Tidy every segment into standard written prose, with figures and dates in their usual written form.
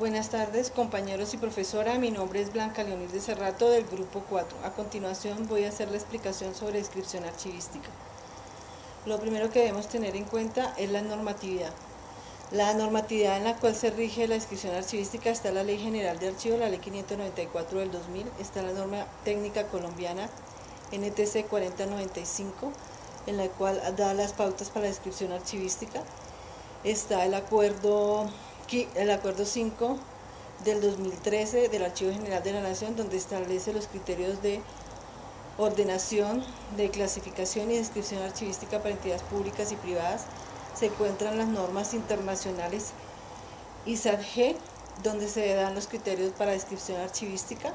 Buenas tardes, compañeros y profesora. Mi nombre es Blanca Leonil de Cerrato del Grupo 4. A continuación voy a hacer la explicación sobre descripción archivística. Lo primero que debemos tener en cuenta es la normatividad. La normatividad en la cual se rige la descripción archivística está la Ley General de Archivos, la Ley 594 del 2000, está la norma técnica colombiana NTC 4095, en la cual da las pautas para la descripción archivística. Está el acuerdo 5 del 2013 del Archivo General de la Nación, donde establece los criterios de ordenación, de clasificación y descripción archivística para entidades públicas y privadas. Se encuentran las normas internacionales ISAR-G, donde se dan los criterios para descripción archivística.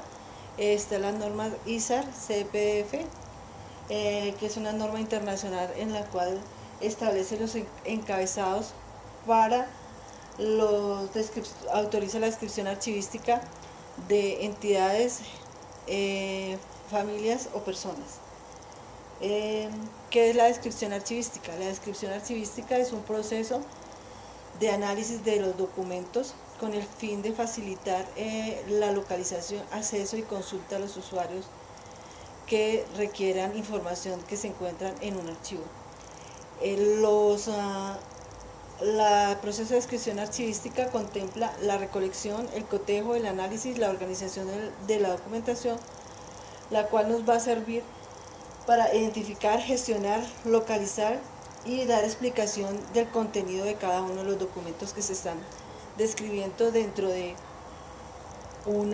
Está la norma ISAR-CPF, que es una norma internacional en la cual establece los encabezados para autoriza la descripción archivística de entidades, familias o personas. ¿Qué es la descripción archivística? La descripción archivística es un proceso de análisis de los documentos con el fin de facilitar la localización, acceso y consulta a los usuarios que requieran información que se encuentran en un archivo. El proceso de descripción archivística contempla la recolección, el cotejo, el análisis, la organización de la documentación, la cual nos va a servir para identificar, gestionar, localizar y dar explicación del contenido de cada uno de los documentos que se están describiendo dentro de un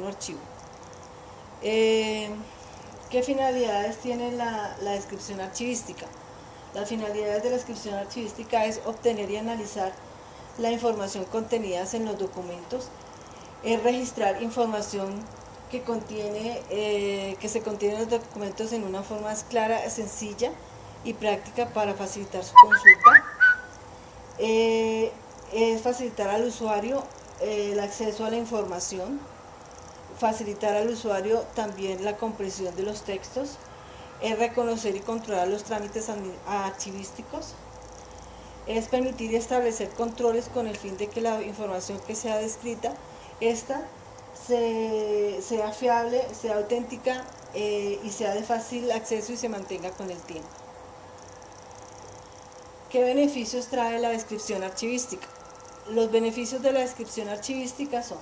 archivo. ¿Qué finalidades tiene la descripción archivística? Las finalidades de la descripción archivística es obtener y analizar la información contenida en los documentos, es registrar información que se contiene en los documentos en una forma clara, sencilla y práctica para facilitar su consulta. Es facilitar al usuario el acceso a la información, facilitar al usuario también la comprensión de los textos, es reconocer y controlar los trámites archivísticos, es permitir y establecer controles con el fin de que la información que sea descrita, sea fiable, sea auténtica y sea de fácil acceso y se mantenga con el tiempo. ¿Qué beneficios trae la descripción archivística? Los beneficios de la descripción archivística son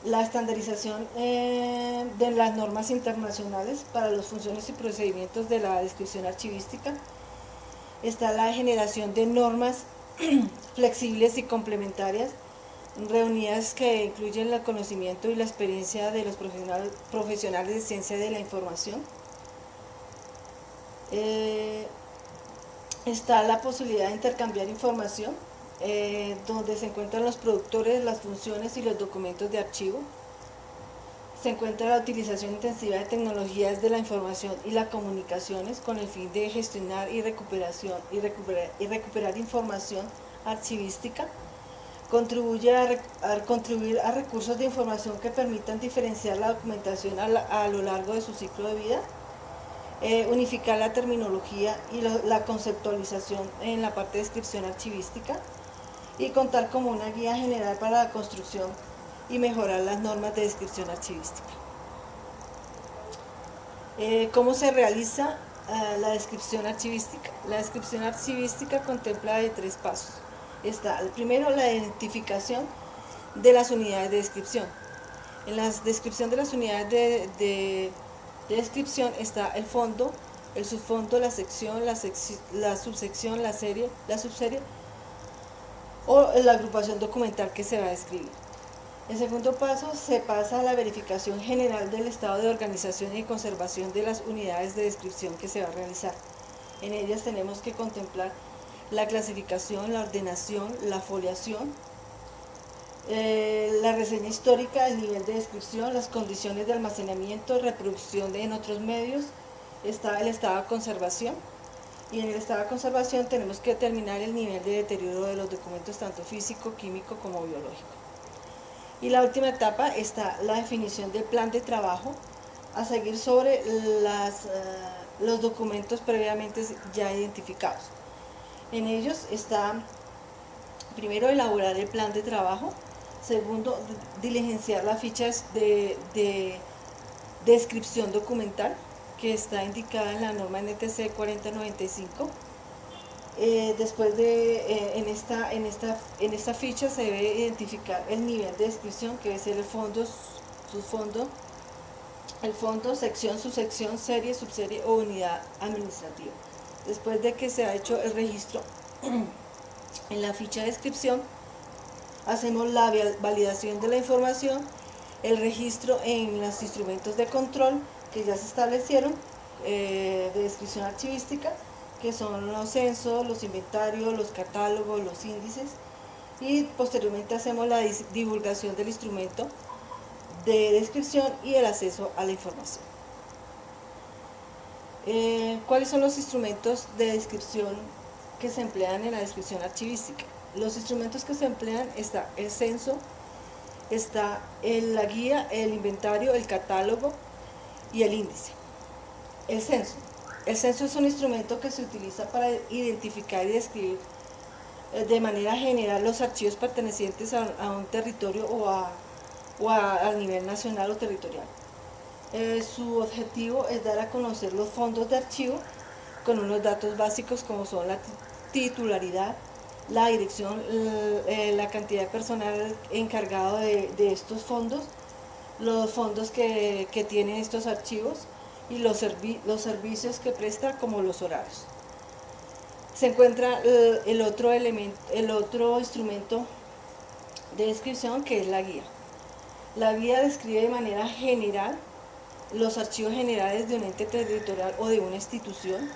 la estandarización de las normas internacionales para las funciones y procedimientos de la descripción archivística. Está la generación de normas flexibles y complementarias, reunidas que incluyen el conocimiento y la experiencia de los profesionales de ciencia de la información. Está la posibilidad de intercambiar información, donde se encuentran los productores, las funciones y los documentos de archivo. Se encuentra la utilización intensiva de tecnologías de la información y las comunicaciones con el fin de gestionar y recuperar información archivística. Contribuye a contribuir a recursos de información que permitan diferenciar la documentación a lo largo de su ciclo de vida. Unificar la terminología y la conceptualización en la parte de descripción archivística y contar como una guía general para la construcción y mejorar las normas de descripción archivística. ¿Cómo se realiza la descripción archivística? La descripción archivística contempla de 3 pasos. Está el primero, la identificación de las unidades de descripción. En la descripción de las unidades de descripción está el fondo, el subfondo, la sección, la subsección, la serie, la subserie o la agrupación documental que se va a describir. En segundo paso, se pasa a la verificación general del estado de organización y conservación de las unidades de descripción que se va a realizar. En ellas tenemos que contemplar la clasificación, la ordenación, la foliación, la reseña histórica, el nivel de descripción, las condiciones de almacenamiento, reproducción en otros medios, está el estado de conservación. Y en el estado de conservación tenemos que determinar el nivel de deterioro de los documentos, tanto físico, químico como biológico. Y la última etapa está la definición del plan de trabajo a seguir sobre los documentos previamente ya identificados. En ellos está Primero, elaborar el plan de trabajo. Segundo, diligenciar las fichas de descripción documental que está indicada en la norma NTC 4095. Después en esta ficha se debe identificar el nivel de descripción, que debe ser el fondo, subfondo, el fondo, sección, subsección, serie, subserie o unidad administrativa. Después de que se ha hecho el registro en la ficha de descripción, hacemos la validación de la información, el registro en los instrumentos de control que ya se establecieron, de descripción archivística, que son los censos, los inventarios, los catálogos, los índices, y posteriormente hacemos la divulgación del instrumento de descripción y el acceso a la información. ¿Cuáles son los instrumentos de descripción que se emplean en la descripción archivística? Los instrumentos que se emplean está el censo, está la guía, el inventario, el catálogo y el índice. El censo. El censo es un instrumento que se utiliza para identificar y describir de manera general los archivos pertenecientes a un territorio o a nivel nacional o territorial. Su objetivo es dar a conocer los fondos de archivo con unos datos básicos como son la titularidad, la dirección, la cantidad de personal encargado de estos fondos, los fondos que tienen estos archivos y los servicios que presta, como los horarios. Se encuentra el otro instrumento de descripción, que es la guía. La guía describe de manera general los archivos generales de un ente territorial o de una institución.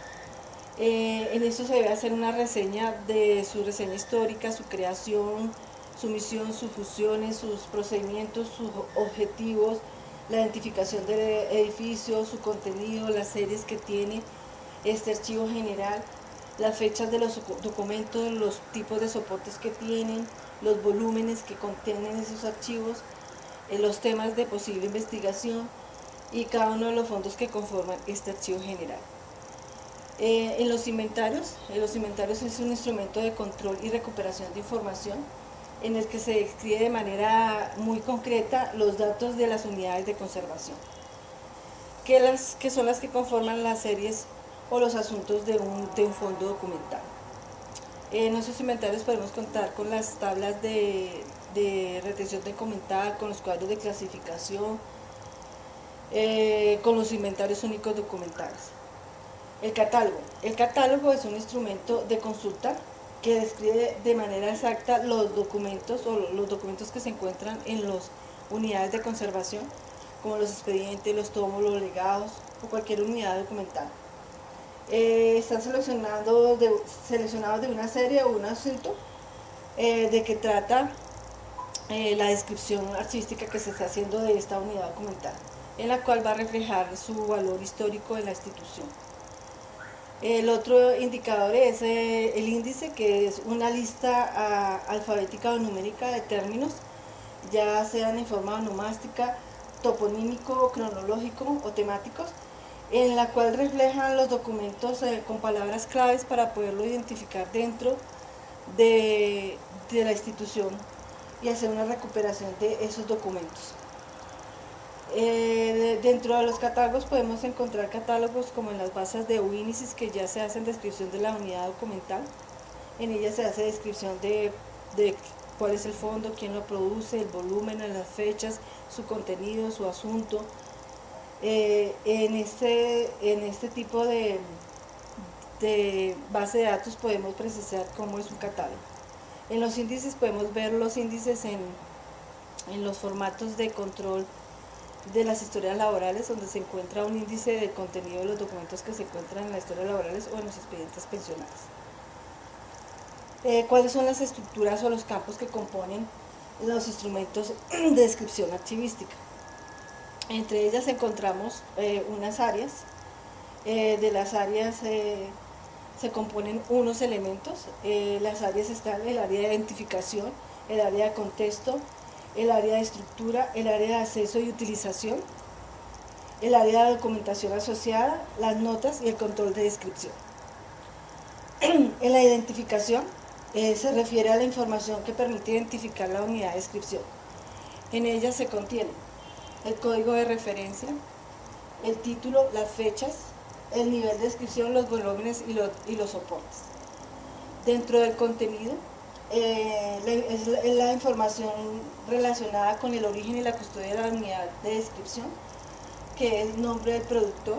En esto se debe hacer una reseña de su reseña histórica, su creación, su misión, sus funciones, sus procedimientos, sus objetivos, la identificación del edificio, su contenido, las series que tiene este archivo general, las fechas de los documentos, los tipos de soportes que tienen, los volúmenes que contienen esos archivos, los temas de posible investigación y cada uno de los fondos que conforman este archivo general. En los inventarios es un instrumento de control y recuperación de información en el que se describe de manera muy concreta los datos de las unidades de conservación, que son las que conforman las series o los asuntos de un fondo documental. En nuestros inventarios podemos contar con las tablas de retención documental, con los cuadros de clasificación, con los inventarios únicos documentales. El catálogo es un instrumento de consulta que describe de manera exacta los documentos que se encuentran en las unidades de conservación, como los expedientes, los tomos, los legados o cualquier unidad documental. Están seleccionados de una serie o un asunto de que trata la descripción artística que se está haciendo de esta unidad documental, en la cual va a reflejar su valor histórico en la institución. El otro indicador es el índice, que es una lista alfabética o numérica de términos, ya sean en forma onomástica, toponímico, cronológico o temáticos, en la cual reflejan los documentos con palabras claves para poderlo identificar dentro de la institución y hacer una recuperación de esos documentos. Dentro de los catálogos podemos encontrar catálogos como en las bases de Uinicis, que ya se hacen descripción de la unidad documental. En ella se hace descripción de cuál es el fondo, quién lo produce, el volumen, las fechas, su contenido, su asunto. En este tipo de base de datos podemos precisar cómo es un catálogo. En los índices podemos ver los índices en los formatos de control de las historias laborales, donde se encuentra un índice del contenido de los documentos que se encuentran en las historias laborales o en los expedientes pensionales. ¿Cuáles son las estructuras o los campos que componen los instrumentos de descripción archivística? Entre ellas encontramos unas áreas. De las áreas se componen unos elementos. Las áreas están el área de identificación, el área de contexto, el área de estructura, el área de acceso y utilización, el área de documentación asociada, las notas y el control de descripción. En la identificación Se refiere a la información que permite identificar la unidad de descripción. En ella se contiene el código de referencia, el título, las fechas, el nivel de descripción, los volúmenes y los soportes. Dentro del contenido es la información relacionada con el origen y la custodia de la unidad de descripción, que es nombre del productor,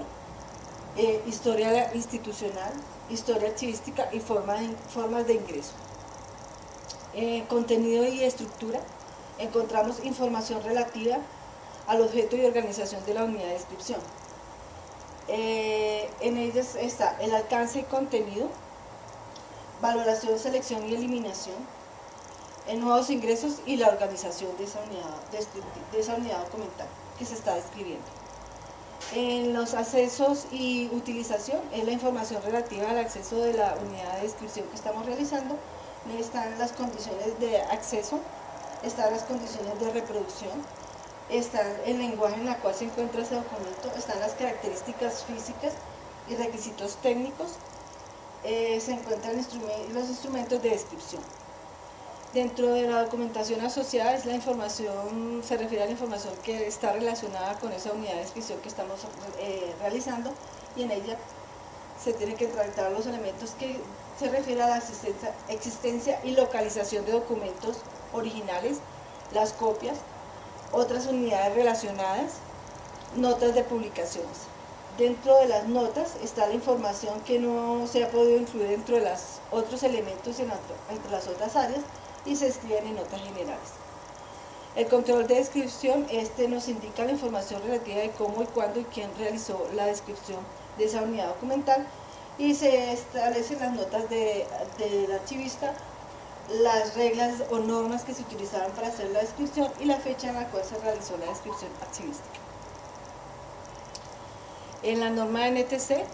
historia institucional, historia archivística y formas de ingreso. Contenido y estructura, encontramos información relativa al objeto y organización de la unidad de descripción. En ellas está el alcance y contenido, valoración, selección y eliminación, nuevos ingresos y la organización de esa unidad documental que se está describiendo. En los accesos y utilización es la información relativa al acceso de la unidad de descripción que estamos realizando. Están las condiciones de acceso, están las condiciones de reproducción, está el lenguaje en el cual se encuentra ese documento, están las características físicas y requisitos técnicos, se encuentran los instrumentos de descripción. Dentro de la documentación asociada es la información, se refiere a la información que está relacionada con esa unidad de descripción que estamos realizando, y en ella se tienen que tratar los elementos que se refieren a la existencia y localización de documentos originales, las copias, otras unidades relacionadas, notas de publicaciones. Dentro de las notas está la información que no se ha podido incluir dentro de los otros elementos entre las otras áreas y se escriben en notas generales. El control de descripción, nos indica la información relativa de cómo y cuándo y quién realizó la descripción de esa unidad documental, y se establecen las notas del archivista, las reglas o normas que se utilizaron para hacer la descripción y la fecha en la cual se realizó la descripción archivística. En la norma de NTC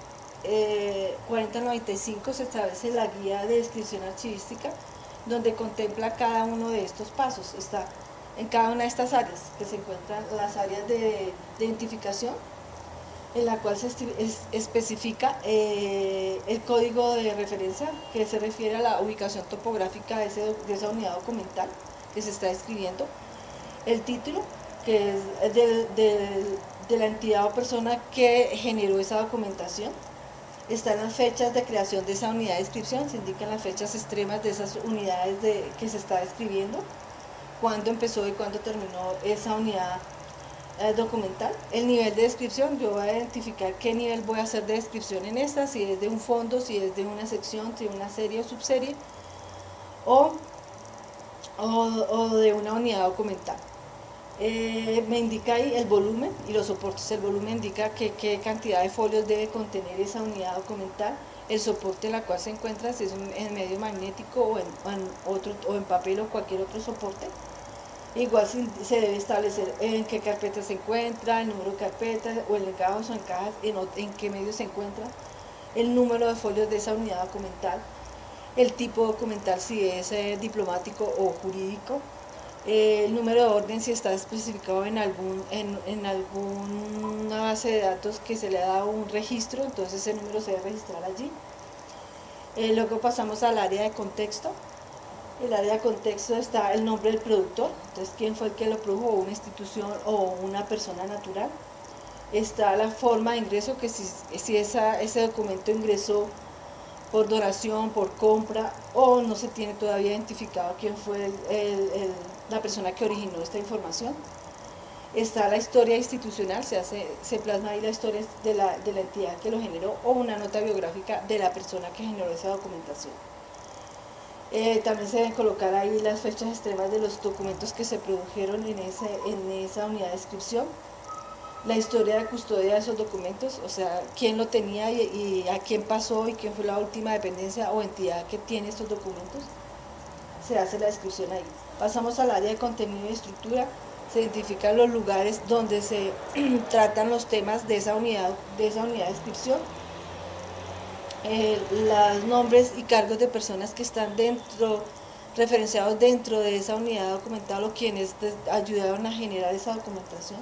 4095 se establece la guía de descripción archivística, donde contempla cada uno de estos pasos. Está en cada una de estas áreas, que se encuentran las áreas de identificación, en la cual se especifica el código de referencia, que se refiere a la ubicación topográfica de esa unidad documental que se está describiendo, el título, que es de la entidad o persona que generó esa documentación. Están las fechas de creación de esa unidad de descripción, se indican las fechas extremas de esas unidades que se está describiendo, cuándo empezó y cuándo terminó esa unidad documental. El nivel de descripción, yo voy a identificar qué nivel voy a hacer de descripción en esta, si es de un fondo, si es de una sección, si es una serie o subserie, o de una unidad documental. Me indica ahí el volumen y los soportes. El volumen indica qué cantidad de folios debe contener esa unidad documental, el soporte en la cual se encuentra, si es en medio magnético o en papel o cualquier otro soporte. Igual se debe establecer en qué carpeta se encuentra, el número de carpetas o en legados o en cajas, en qué medio se encuentra, el número de folios de esa unidad documental, el tipo documental, si es diplomático o jurídico, el número de orden, si está especificado en alguna base de datos que se le ha dado un registro, entonces ese número se debe registrar allí. Luego pasamos al área de contexto. El área de contexto está el nombre del productor, entonces quién fue el que lo produjo, una institución o una persona natural. Está la forma de ingreso, que si ese documento ingresó por donación, por compra, o no se tiene todavía identificado quién fue la persona que originó esta información. Está la historia institucional, se plasma ahí la historia de la entidad que lo generó, o una nota biográfica de la persona que generó esa documentación. También se deben colocar ahí las fechas extremas de los documentos que se produjeron en esa unidad de descripción, la historia de custodia de esos documentos, o sea, quién lo tenía y a quién pasó y quién fue la última dependencia o entidad que tiene estos documentos. Se hace la descripción ahí. Pasamos al área de contenido y estructura. Se identifican los lugares donde se tratan los temas de esa unidad de descripción. Los nombres y cargos de personas que están referenciados dentro de esa unidad documental o quienes ayudaron a generar esa documentación.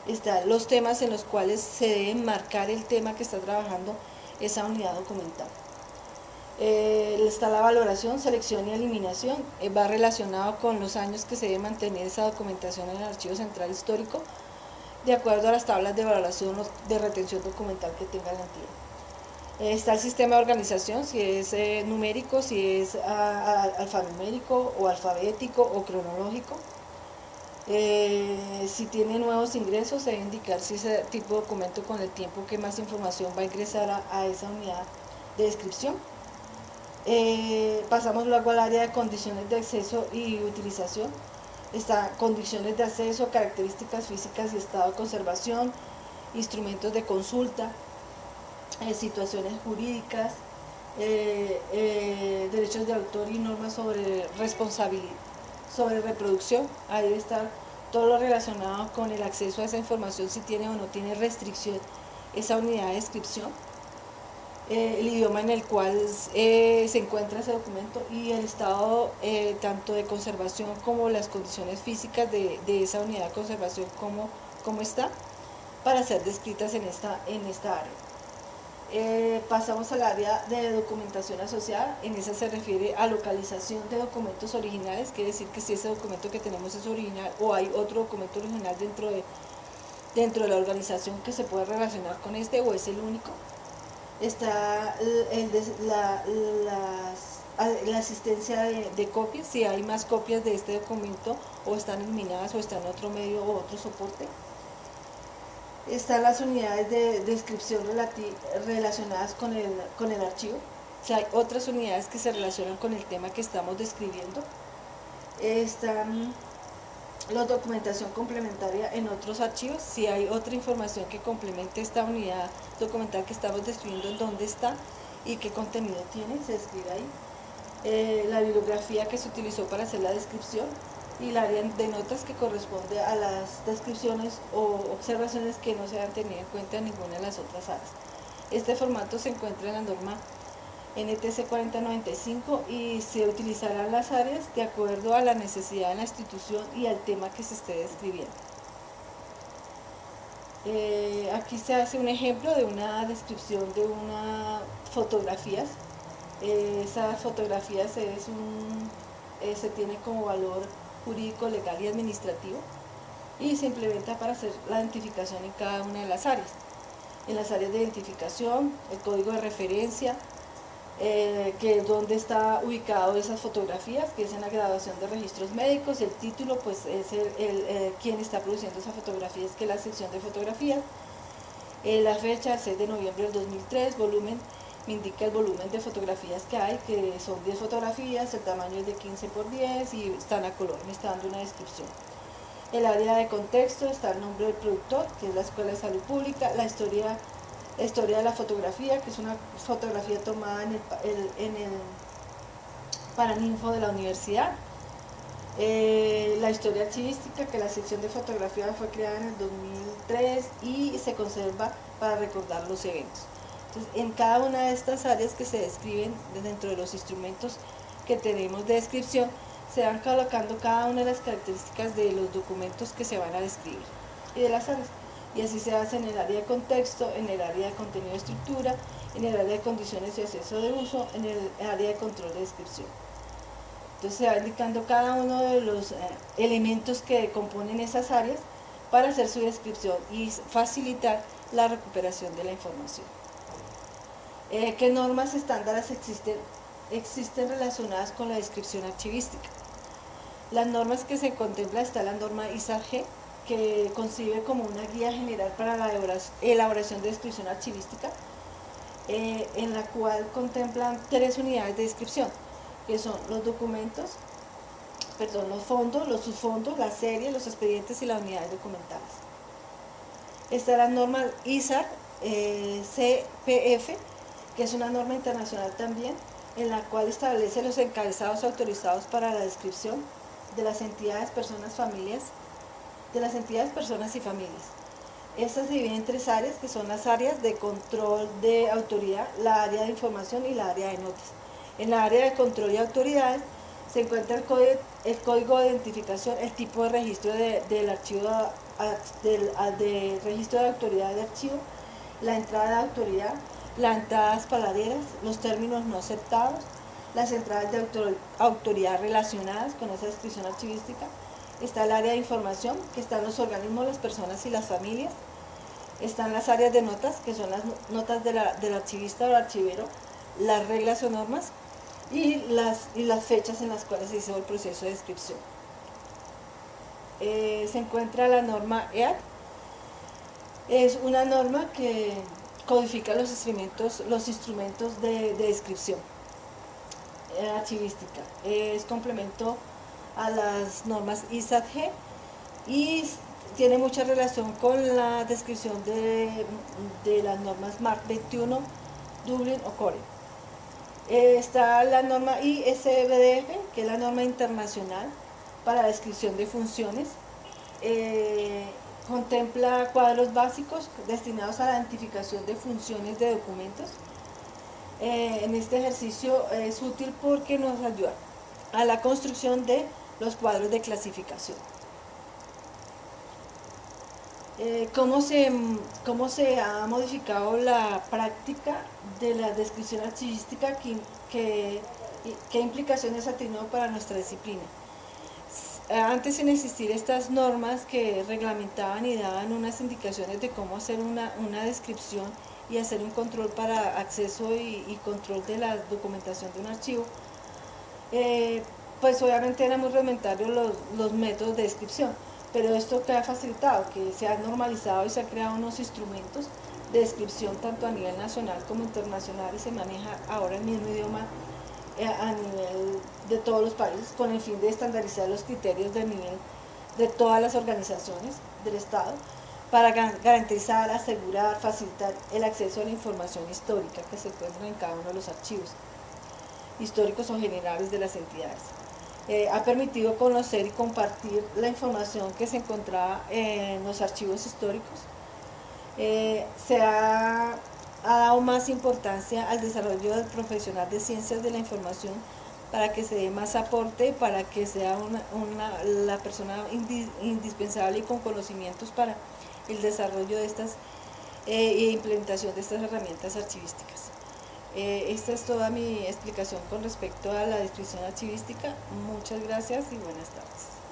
Están los temas en los cuales se debe marcar el tema que está trabajando esa unidad documental. Está la valoración, selección y eliminación. Va relacionado con los años que se debe mantener esa documentación en el Archivo Central Histórico, de acuerdo a las tablas de valoración de retención documental que tenga la entidad. Está el sistema de organización, si es numérico, si es alfanumérico o alfabético o cronológico. Si tiene nuevos ingresos, se debe indicar si ese tipo de documento con el tiempo que más información va a ingresar a esa unidad de descripción. Pasamos luego al área de condiciones de acceso y utilización. Está condiciones de acceso, características físicas y estado de conservación, instrumentos de consulta, situaciones jurídicas, derechos de autor y normas sobre responsabilidad, sobre reproducción. Ahí debe estar todo lo relacionado con el acceso a esa información, si tiene o no tiene restricción esa unidad de descripción, el idioma en el cual se encuentra ese documento y el estado tanto de conservación como las condiciones físicas de esa unidad de conservación, como está, para ser descritas en esta área. Pasamos al área de documentación asociada. En esa se refiere a localización de documentos originales, quiere decir que si ese documento que tenemos es original o hay otro documento original dentro de la organización que se puede relacionar con este o es el único. Está la asistencia de copias, si hay más copias de este documento o están eliminadas o están en otro medio o otro soporte. Están las unidades de descripción relacionadas con el archivo. O sea, hay otras unidades que se relacionan con el tema que estamos describiendo. Están la documentación complementaria en otros archivos. Si hay otra información que complemente esta unidad documental que estamos describiendo, en dónde está y qué contenido tiene, se describe ahí. La bibliografía que se utilizó para hacer la descripción y el área de notas que corresponde a las descripciones o observaciones que no se han tenido en cuenta en ninguna de las otras áreas. Este formato se encuentra en la norma NTC 4095 y se utilizarán las áreas de acuerdo a la necesidad de la institución y al tema que se esté describiendo. Aquí se hace un ejemplo de una descripción de unas fotografías. Esas fotografías se tiene como valor jurídico, legal y administrativo y se implementa para hacer la identificación en cada una de las áreas. En las áreas de identificación, el código de referencia, que es donde está ubicado esas fotografías, que es en la graduación de registros médicos. El título pues es quien está produciendo esa fotografía, es que la sección de fotografías. La fecha, 6 de noviembre del 2003, volumen, me indica el volumen de fotografías que hay, que son 10 fotografías, el tamaño es de 15 por 10 y están a color, me está dando una descripción. El área de contexto está el nombre del productor, que es la Escuela de Salud Pública, la historia de la fotografía, que es una fotografía tomada en el Paraninfo de la universidad. La historia archivística, que la sección de fotografía fue creada en el 2003 y se conserva para recordar los eventos. Entonces, en cada una de estas áreas que se describen dentro de los instrumentos que tenemos de descripción, se van colocando cada una de las características de los documentos que se van a describir y de las áreas. Y así se hace en el área de contexto, en el área de contenido de estructura, en el área de condiciones y acceso de uso, en el área de control de descripción. Entonces se va indicando cada uno de los elementos que componen esas áreas para hacer su descripción y facilitar la recuperación de la información. ¿Qué normas estándares existen relacionadas con la descripción archivística? Las normas que se contempla está la norma ISAG, que concibe como una guía general para la elaboración de descripción archivística, en la cual contemplan 3 unidades de descripción, que son los documentos, los fondos, los subfondos, las series, los expedientes y las unidades documentales. Está la norma ISAR CPF, que es una norma internacional también, en la cual establece los encabezados autorizados para la descripción de las entidades, personas, familias, personas y familias. Estas se dividen en 3 áreas, que son las áreas de control de autoridad, la área de información y la área de notas. En la área de control y autoridad se encuentra el código de identificación, el tipo de registro del archivo, de registro de autoridad de archivo, la entrada de autoridad, entradas paralelas, los términos no aceptados, las entradas de autoridad relacionadas con esa descripción archivística. Está el área de información, que están los organismos, las personas y las familias. Están las áreas de notas, que son las notas del archivista o el archivero, las reglas o normas y las fechas en las cuales se hizo el proceso de descripción. Se encuentra la norma EAT. Es una norma que codifica los instrumentos de descripción archivística. Es complemento a las normas ISAT-G y tiene mucha relación con la descripción de las normas MARC 21, Dublin o Core. Está la norma ISBDF, que es la norma internacional para la descripción de funciones. Contempla cuadros básicos destinados a la identificación de funciones de documentos. En este ejercicio es útil porque nos ayuda a la construcción de los cuadros de clasificación. ¿Cómo se ha modificado la práctica de la descripción archivística? ¿Qué implicaciones ha tenido para nuestra disciplina? Antes, sin existir estas normas que reglamentaban y daban unas indicaciones de cómo hacer una descripción y hacer un control para acceso y control de la documentación de un archivo, pues obviamente eran muy rudimentarios los métodos de descripción, pero esto que ha facilitado, que se ha normalizado y se han creado unos instrumentos de descripción tanto a nivel nacional como internacional y se maneja ahora el mismo idioma a nivel de todos los países con el fin de estandarizar los criterios de nivel de todas las organizaciones del Estado para garantizar, asegurar, facilitar el acceso a la información histórica que se encuentra en cada uno de los archivos históricos o generables de las entidades. Ha permitido conocer y compartir la información que se encontraba en los archivos históricos. Se ha dado más importancia al desarrollo del profesional de ciencias de la información para que se dé más aporte, para que sea la persona indispensable y con conocimientos para el desarrollo de estas e implementación de estas herramientas archivísticas. Esta es toda mi explicación con respecto a la descripción archivística. Muchas gracias y buenas tardes.